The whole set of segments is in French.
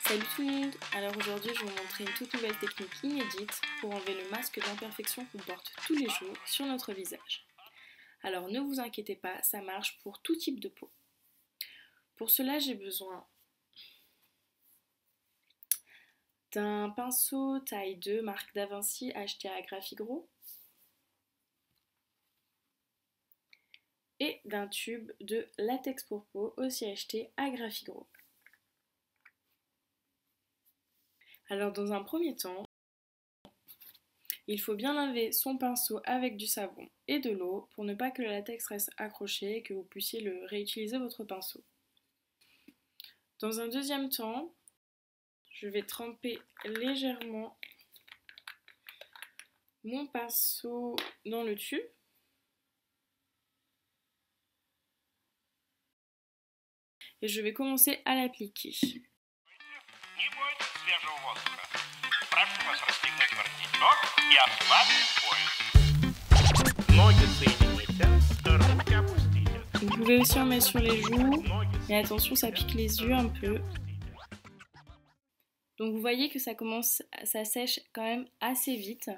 Salut tout le monde. Alors aujourd'hui je vais vous montrer une toute nouvelle technique inédite pour enlever le masque d'imperfection qu'on porte tous les jours sur notre visage. Alors ne vous inquiétez pas, ça marche pour tout type de peau. Pour cela j'ai besoin d'un pinceau taille 2 marque Da Vinci acheté à Grafigro et d'un tube de latex pour peau aussi acheté à Grafigro. Alors dans un premier temps, il faut bien laver son pinceau avec du savon et de l'eau pour ne pas que le latex reste accroché et que vous puissiez le réutiliser votre pinceau. Dans un deuxième temps, je vais tremper légèrement mon pinceau dans le tube. Et je vais commencer à l'appliquer. Vous pouvez aussi en mettre sur les joues, mais attention, ça pique les yeux un peu. Donc vous voyez que ça sèche quand même assez vite.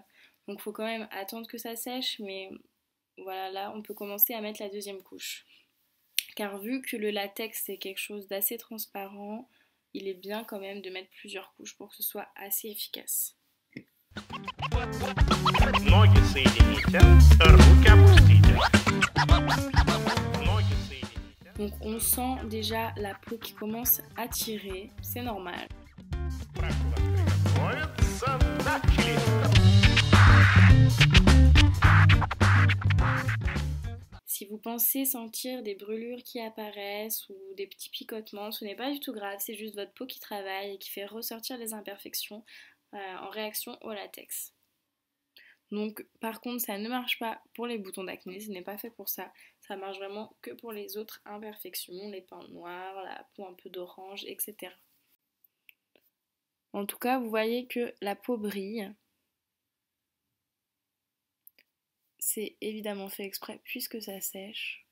Donc il faut quand même attendre que ça sèche, mais voilà, là on peut commencer à mettre la deuxième couche. Car vu que le latex c'est quelque chose d'assez transparent, il est bien quand même de mettre plusieurs couches pour que ce soit assez efficace. Donc on sent déjà la peau qui commence à tirer, c'est normal. Si vous pensez sentir des brûlures qui apparaissent ou des petits picotements, ce n'est pas du tout grave, c'est juste votre peau qui travaille et qui fait ressortir les imperfections en réaction au latex. Donc par contre ça ne marche pas pour les boutons d'acné, ce n'est pas fait pour ça, ça marche vraiment que pour les autres imperfections, les pins noirs, la peau un peu d'orange, etc. En tout cas vous voyez que la peau brille, c'est évidemment fait exprès puisque ça sèche,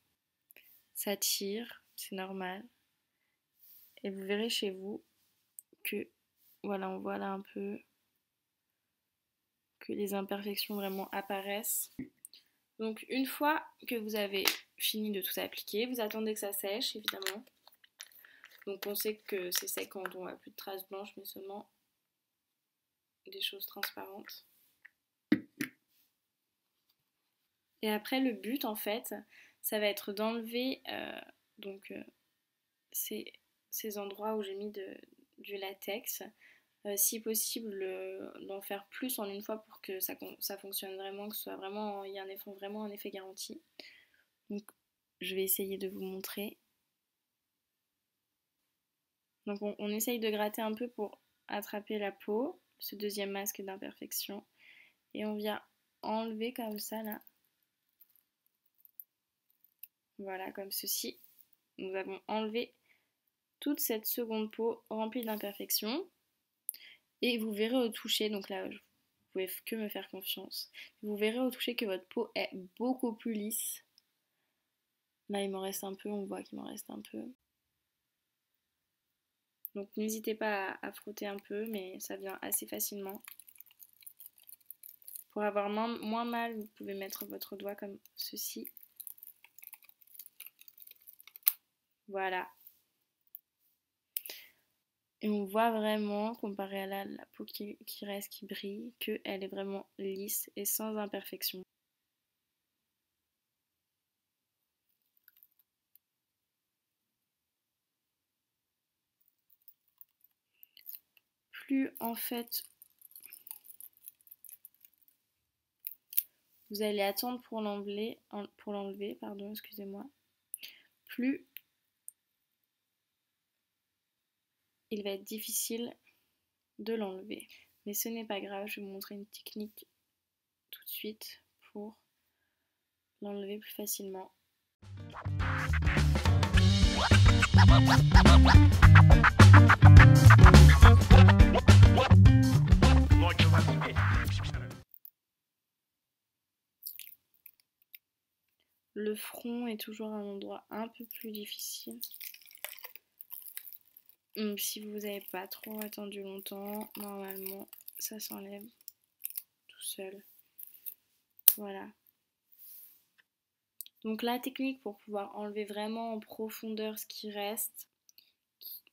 ça tire, c'est normal, et vous verrez chez vous que voilà, on voit là un peu que les imperfections vraiment apparaissent. Donc une fois que vous avez fini de tout appliquer, vous attendez que ça sèche évidemment. Donc on sait que c'est sec quand on n'a plus de traces blanches mais seulement des choses transparentes. Et après le but en fait, ça va être d'enlever ces endroits où j'ai mis du latex. Si possible d'en faire plus en une fois pour que ça fonctionne vraiment, que ce soit vraiment, il y ait vraiment un effet garanti. Donc je vais essayer de vous montrer. Donc on essaye de gratter un peu pour attraper la peau, ce deuxième masque d'imperfection, et on vient enlever comme ça là. Voilà, comme ceci. Nous avons enlevé toute cette seconde peau remplie d'imperfections. Et vous verrez au toucher, donc là vous pouvez que me faire confiance, vous verrez au toucher que votre peau est beaucoup plus lisse. Là il m'en reste un peu, on voit qu'il m'en reste un peu. Donc n'hésitez pas à frotter un peu, mais ça vient assez facilement. Pour avoir moins mal, vous pouvez mettre votre doigt comme ceci. Voilà. Et on voit vraiment, comparé à la peau qui reste, qui brille, qu'elle est vraiment lisse et sans imperfection. Plus en fait vous allez attendre pour l'enlever, pardon, excusez-moi, plus il va être difficile de l'enlever. Mais ce n'est pas grave, je vais vous montrer une technique tout de suite pour l'enlever plus facilement. Le front est toujours un endroit un peu plus difficile. Donc si vous n'avez pas trop attendu longtemps, normalement ça s'enlève tout seul. Voilà. Donc la technique pour pouvoir enlever vraiment en profondeur ce qui reste,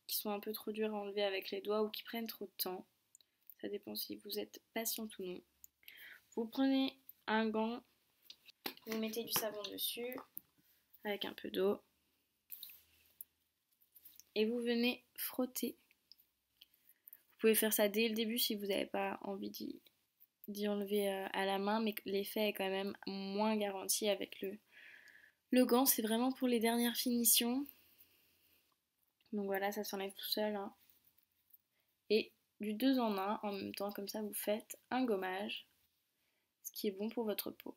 qui sont un peu trop durs à enlever avec les doigts ou qui prennent trop de temps, ça dépend si vous êtes patiente ou non. Vous prenez un gant, vous mettez du savon dessus avec un peu d'eau et vous venez frotter. Vous pouvez faire ça dès le début si vous n'avez pas envie d'y enlever à la main, mais l'effet est quand même moins garanti avec le gant. C'est vraiment pour les dernières finitions. Donc voilà, ça s'enlève tout seul. Hein. Et du 2 en 1, en même temps, comme ça vous faites un gommage, ce qui est bon pour votre peau.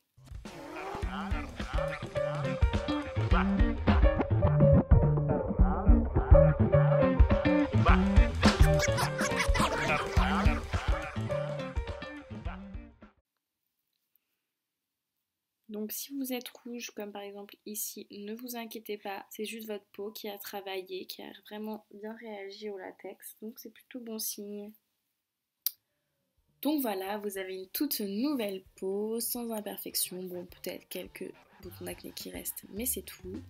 Donc si vous êtes rouge, comme par exemple ici, ne vous inquiétez pas, c'est juste votre peau qui a travaillé, qui a vraiment bien réagi au latex, donc c'est plutôt bon signe. Donc voilà, vous avez une toute nouvelle peau, sans imperfection, bon peut-être quelques boutons d'acné qui restent, mais c'est tout.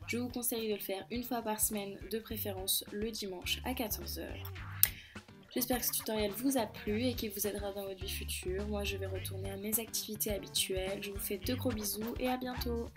Je vous conseille de le faire une fois par semaine, de préférence le dimanche à 14 h. J'espère que ce tutoriel vous a plu et qu'il vous aidera dans votre vie future. Moi je vais retourner à mes activités habituelles. Je vous fais de gros bisous et à bientôt.